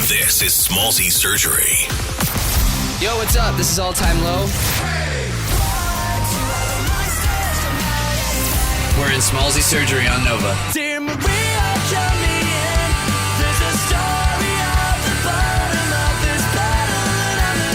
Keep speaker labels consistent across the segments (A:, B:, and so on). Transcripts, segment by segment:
A: This is Small Z Surgery.
B: Yo, what's up? This is All Time Low. We're in Small Z Surgery on Nova.
C: Dear Maria, come in. There's a story at the bottom of this bottle, and I'm in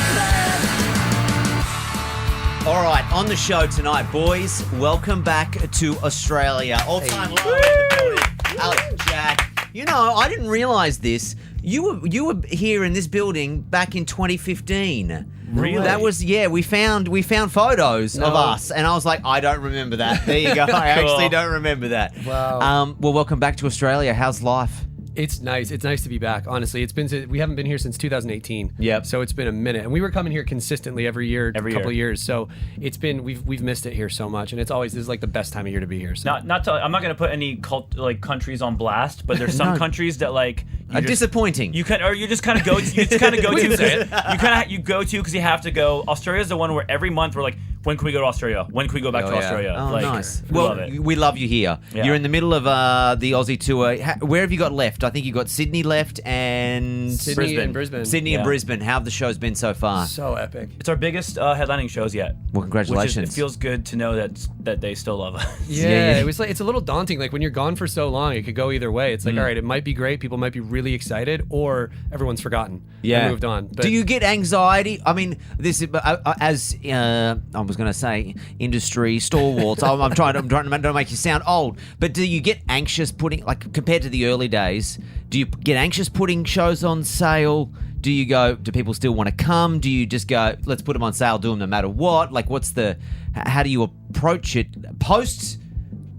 C: bed.
D: All right, on the show tonight, boys, welcome back to Australia. All-time low in the building. Alex, Jack. You know, I didn't realise this. You were here in this building back in 2015.
E: Really?
D: That was, yeah, we found photos of us, and I was like, I don't remember that. There you go. I actually don't remember that.
E: Wow.
D: Well, welcome back to Australia. How's life?
E: It's nice. It's nice to be back. Honestly, we haven't been here since 2018.
D: Yep.
E: So it's been a minute, and we were coming here consistently every year, couple of years. So it's been we've missed it here so much, and it's always this is like the best time of year to be here. So.
F: I'm not going to put any countries on blast, but there's some countries that like
D: are disappointing.
F: You just kind of go. You just kind of go to. You go to because you have to go. Australia's the one where every month we're like, when can we go to Australia? When can we go back to Australia?
D: Oh,
F: like,
D: nice.
F: We love it.
D: We love you here.
F: Yeah.
D: You're in the middle of the Aussie tour. Where have you got left? I think you got Sydney left and
E: Sydney and Brisbane.
D: Sydney and Brisbane. How have the shows been so far?
E: So epic.
F: It's our biggest headlining shows yet.
D: Well, congratulations.
F: It feels good to know that they still love us.
E: Yeah, it was like it's a little daunting. Like when you're gone for so long, it could go either way. It's like, all right, it might be great. People might be really excited, or everyone's forgotten.
D: Yeah,
E: and moved on. But
D: do you get anxiety? I mean, this as I was going to say, industry stalwarts. I'm trying to make you sound old, but do you get anxious compared to the early days? Do you get anxious putting shows on sale? Do people still want to come? Do you just go, let's put them on sale, do them no matter what? Like, how do you approach it post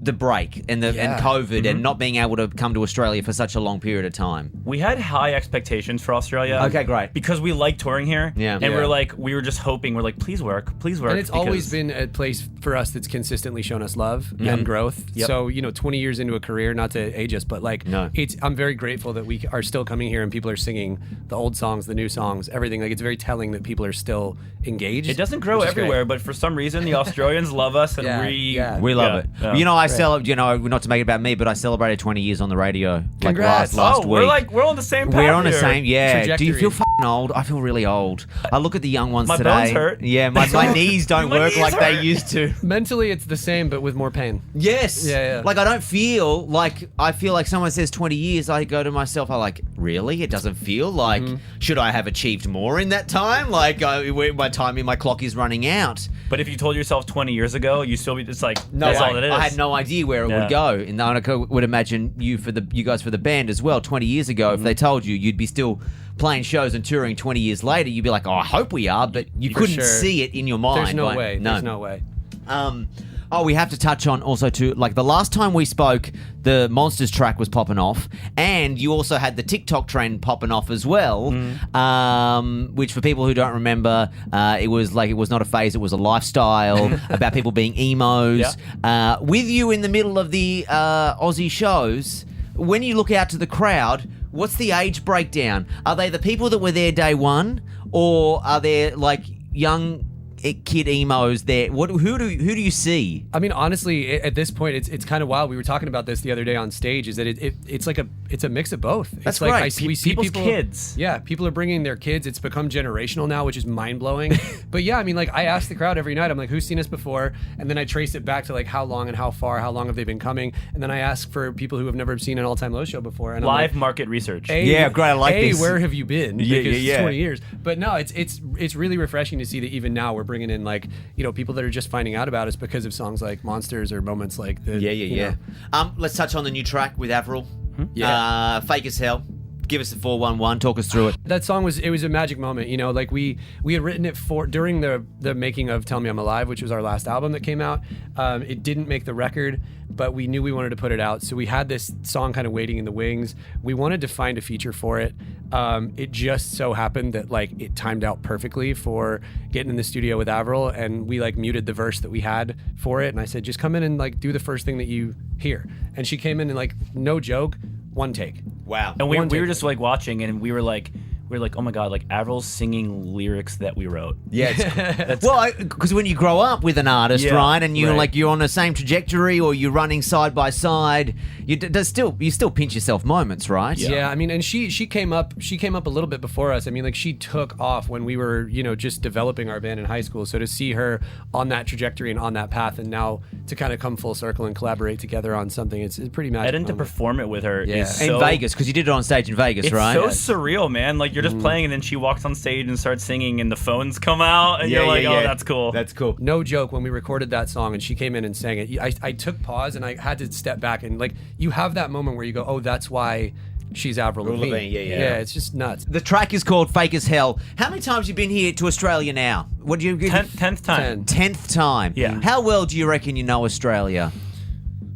D: the break and COVID and not being able to come to Australia for such a long period of time?
F: We had high expectations for Australia.
D: Okay, great.
F: Because we like touring here.
D: Yeah.
F: And we were just hoping, please work.
E: And it's always been a place for us that's consistently shown us love and growth.
F: Yep.
E: So, 20 years into a career, not to age us, but I'm very grateful that we are still coming here and people are singing the old songs, the new songs, everything. Like, it's very telling that people are still engaged.
F: It doesn't grow everywhere, but for some reason, the Australians love us and
D: we love it.
F: Yeah.
D: I celebrate, not to make it about me, but I celebrated 20 years on the radio.
E: Congrats.
D: Last week.
F: We're on the same path.
D: We're on the
F: here.
D: same, yeah.
E: Trajectory.
D: Do you feel f***ing old? I feel really old. I look at the young ones
F: My
D: today.
F: bones hurt.
D: Yeah, my knees don't
F: My
D: work
F: knees
D: like they
F: hurt.
D: used to.
E: Mentally, it's the same, but with more pain.
D: Yes.
E: Yeah.
D: Like, I don't feel like, someone says 20 years, I go to myself, really? It doesn't feel like, should I have achieved more in that time? Like, my time in my clock is running out.
F: But if you told yourself 20 years ago, you still be just like,
D: No,
F: that's all it is.
D: I had no idea where it would go. And I would imagine you guys for the band as well. 20 years ago, if they told you you'd be still playing shows and touring 20 years later, you'd be like, I hope we are, but you couldn't see it in your mind.
E: There's no way. There's no way.
D: We have to touch on also too, like the last time we spoke, the Monsters track was popping off, and you also had the TikTok trend popping off as well, which for people who don't remember, it was not a phase, it was a lifestyle about people being emos.
F: Yeah.
D: With you in the middle of the Aussie shows, when you look out to the crowd, what's the age breakdown? Are they the people that were there day one, or are there like young kid emos there? Who do you see?
E: I mean, honestly, at this point, it's kind of wild. We were talking about this the other day on stage. Is that it's a mix of both.
D: That's
E: it's like
D: great.
E: we see
F: People's
E: people,
F: kids.
E: Yeah, people are bringing their kids. It's become generational now, which is mind blowing. But yeah, I mean, I ask the crowd every night. I'm like, who's seen us before? And then I trace it back to like how long and how far, how long have they been coming? And then I ask for people who have never seen an All Time Low show before. And
F: Live market research.
D: Yeah, great. I like this.
E: Where have you been?
D: Yeah,
E: Because
D: yeah.
E: it's 20 years. But no, it's really refreshing to see that even now we're bringing in like people that are just finding out about us because of songs like Monsters or moments like the
D: Let's touch on the new track with Avril.
E: Yeah.
D: Fake as Hell. Give us the 411. Talk us through it.
E: That song was a magic moment. Like we had written it during the making of Tell Me I'm Alive, which was our last album that came out. It didn't make the record, but we knew we wanted to put it out. So we had this song kind of waiting in the wings. We wanted to find a feature for it. It just so happened that it timed out perfectly for getting in the studio with Avril, and we muted the verse that we had for it. And I said, just come in and do the first thing that you hear. And she came in and no joke, one take.
D: Wow.
F: And we were just watching, and we were we're like, oh my god, like Avril's singing lyrics that we wrote.
D: Yeah. Well, because when you grow up with an artist,
F: Yeah,
D: right, and you're
F: right.
D: like you're on the same trajectory or you're running side by side, you still pinch yourself moments, right?
E: Yeah, I mean, and she came up a little bit before us. I mean, like she took off when we were, just developing our band in high school. So to see her on that trajectory and on that path, and now to kind of come full circle and collaborate together on something, it's pretty magical.
F: Getting to perform it with her is
D: In
F: so,
D: Vegas, because you did it on stage in Vegas,
F: it's
D: right?
F: so surreal, man. Like you're just playing, and then she walks on stage and starts singing, and the phones come out, and you're like, oh, that's cool.
D: That's cool.
E: No joke, when we recorded that song and she came in and sang it, I took pause and I had to step back, and like you have that moment where you go, oh, that's why she's Avril Lavigne. Yeah, it's just nuts.
D: The track is called Fake as Hell. How many times have you been here to Australia now? What do you
F: 10th time.
D: 10th time.
F: Yeah.
D: How well do you reckon you know Australia?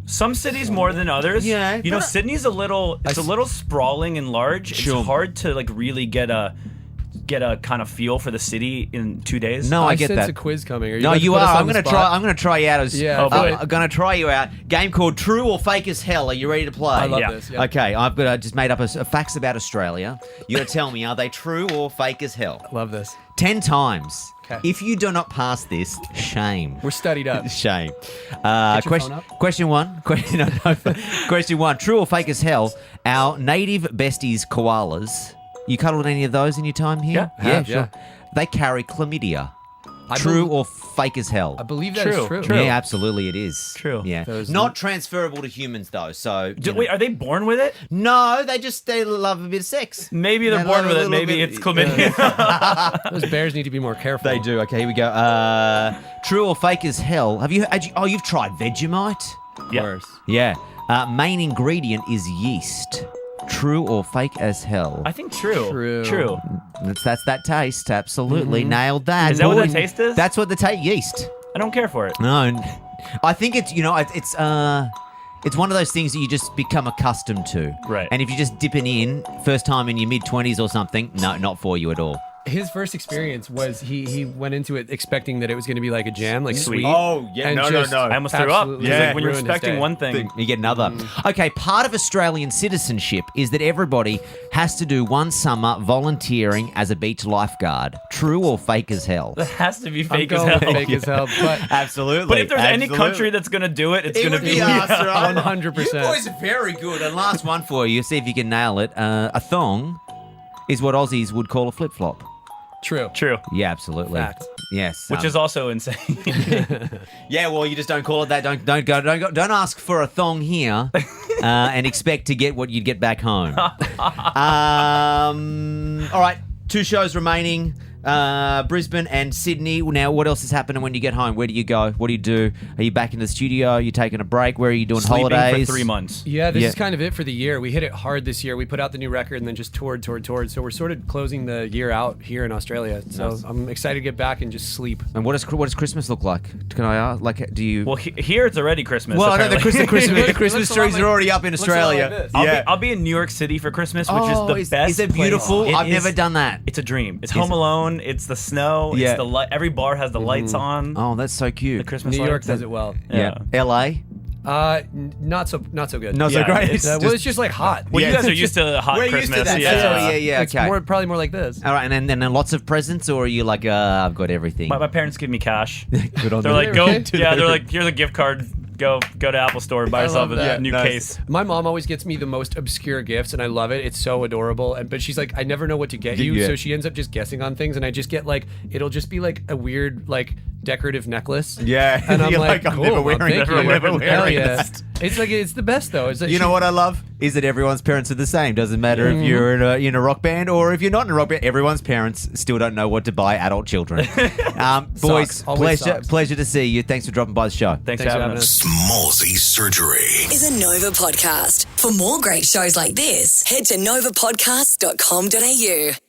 F: Some cities more than others.
D: Yeah,
F: You know,
D: but-
F: Sydney's a little sprawling and large.
D: Sure.
F: It's hard to like really get a kind of feel for the city in 2 days.
D: No, I get
E: sense
D: that.
E: a quiz coming. Are
D: No,
E: about to
D: you
E: put us
D: are.
E: on
D: I'm
E: the
D: going to
E: spot?
D: try. I'm going to try you out as.
E: Yeah,
F: boy.
D: I'm going to try you out. Game called True or Fake as Hell. Are you ready to play?
E: I love
F: Yeah.
E: this. Yeah.
D: Okay, I've got just made up a facts about Australia. You got to tell me, are they true or fake as hell?
E: Love this.
D: 10 times.
E: 'Kay.
D: If you do not pass this, shame.
E: We're studied up.
D: Shame.
E: your
D: Question,
E: phone up.
D: question one. Question one. True or fake as hell? Our native besties, koalas. You cuddled any of those in your time here?
F: Yeah.
D: Yeah,
E: Yeah.
D: sure. They carry chlamydia.
E: I
D: True
E: bel-
D: or fake as hell?
E: I believe that is
F: True.
E: true.
D: Yeah, absolutely, it is.
F: True.
D: Yeah,
E: Those-
D: not transferable to humans though. So you know.
F: Wait, are they born with it?
D: No, they love a bit of sex.
F: Maybe they're
D: They
F: born
D: love
F: with
D: a
F: it.
D: little
F: Maybe
D: bit-
F: it's chlamydia.
E: Those bears need to be more careful.
D: They do. Okay, here we go. True or fake as hell? You've tried Vegemite?
F: Yeah.
D: Yeah. Main ingredient is yeast. True or fake as hell?
F: I think true.
E: True.
D: That's that taste. Absolutely nailed that.
F: Is that what
D: Boy,
F: the taste is?
D: That's what the yeast.
F: I don't care for it.
D: No, I think it's it's one of those things that you just become accustomed to.
F: Right.
D: And if you're just dipping in first time in your mid-20s or something, no, not for you at all.
E: His first experience was he went into it expecting that it was going to be like a jam, like sweet.
D: Oh, yeah.
E: and
D: No, no,
E: just
D: no.
F: I almost threw up.
E: absolutely
F: It's like when you're
E: ruined his
F: expecting
E: day.
F: one thing.
D: You get another. Okay, part of Australian citizenship is that everybody has to do one summer volunteering as a beach lifeguard. True or fake as hell?
F: That has to be
E: I'm
F: fake as
E: going
F: hell.
E: with fake as hell, but
D: Absolutely.
F: But if there's any country that's gonna do it, it's gonna be
D: us, right?
E: 100%.
D: You boys are very good. And last one for you. See if you can nail it. A thong is what Aussies would call a flip-flop.
E: true.
F: True.
D: Yeah, absolutely.
E: Fact.
D: Yes.
F: Which is also insane.
D: yeah. Well, you just don't call it that. Don't ask for a thong here, and expect to get what you'd get back home. All right. 2 shows remaining. Brisbane and Sydney. Now, what else is happening when you get home? Where do you go? What do you do? Are you back in the studio? Are you taking a break? Where are you doing
F: Sleeping
D: holidays?
F: for 3 months.
E: Yeah, this
D: Yeah.
E: is kind of it for the year. We hit it hard this year. We put out the new record and then just toured. So we're sort of closing the year out here in Australia. So I'm excited to get back and just sleep.
D: And what does Christmas look like? Can I ask? Like, do you?
F: Well, here it's already Christmas.
D: Well, I know the
F: apparently.
D: Christmas trees are already up in Australia.
F: I'll be in New York City for Christmas, which is the best.
D: Is it
F: place.
D: beautiful?
F: It
D: I've
F: is-
D: never done that.
F: It's a dream. It's Home Alone. It's the snow.
D: Yeah.
F: It's the light. Every bar has the lights on.
D: Oh, that's so cute.
F: The Christmas
E: New York
F: lights.
E: does it well.
F: Yeah.
D: LA.
E: Not so good.
D: Not so
F: Yeah,
D: great.
F: it's-
E: Well, it's just like hot.
F: Well, you guys are used to hot
D: We're used
F: Christmas.
D: to that.
F: Yeah.
D: Yeah.
E: It's
D: Okay.
E: probably more like this.
D: All right, and then lots of presents, or are you like, I've got everything?
F: My parents give me cash.
D: Good on
F: They're
D: them.
F: like, go.
E: Really?
F: Yeah, they're like, here's a gift card. Go to Apple Store and buy yourself
E: love
F: a
E: that.
F: new
D: Nice.
F: case.
E: My mom always gets me the most obscure gifts, and I love it. It's so adorable. But she's like, I never know what to get you,
D: Yeah.
E: so she ends up just guessing on things, and I just get like, it'll just be like a weird like decorative necklace.
D: Yeah.
E: and I'm
D: You're
E: like,
D: like, I'm
E: cool,
D: never
E: Mom,
D: wearing
E: thank
D: it.
E: you.
D: I'm never
E: Hell
D: wearing
E: yeah.
D: it.
E: It's like it's the best though. It's like
D: You know what I love is that everyone's parents are the same. Doesn't matter if you're in a rock band or if you're not in a rock band. Everyone's parents still don't know what to buy adult children. Boys,
E: Always socks.
D: pleasure to see you. Thanks for dropping by the show.
F: Thanks for having us.
A: Smallsy Surgery.
G: Is a Nova podcast. For more great shows like this, head to novapodcast.com.au.